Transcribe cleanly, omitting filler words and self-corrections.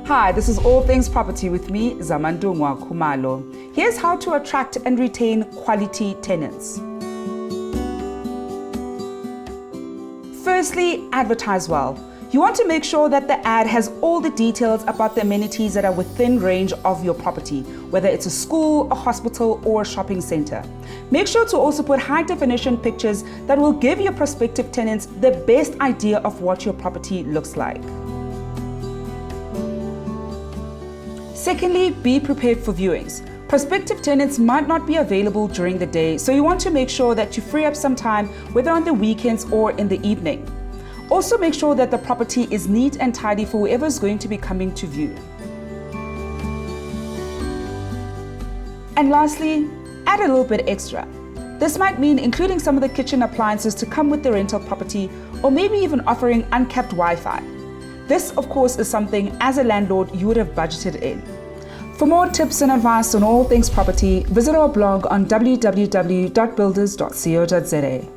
Hi, this is All Things Property with me, Zamandungwa Khumalo. Here's how to attract and retain quality tenants. Firstly, advertise well. You want to make sure that the ad has all the details about the amenities that are within range of your property, whether it's a school, a hospital, or a shopping center. Make sure to also put high-definition pictures that will give your prospective tenants the best idea of what your property looks like. Secondly, be prepared for viewings. Prospective tenants might not be available during the day, so you want to make sure that you free up some time, whether on the weekends or in the evening. Also make sure that the property is neat and tidy for whoever is going to be coming to view. And lastly, add a little bit extra. This might mean including some of the kitchen appliances to come with the rental property, or maybe even offering uncapped Wi-Fi. This, of course, is something as a landlord you would have budgeted in. For more tips and advice on all things property, visit our blog on www.builders.co.za.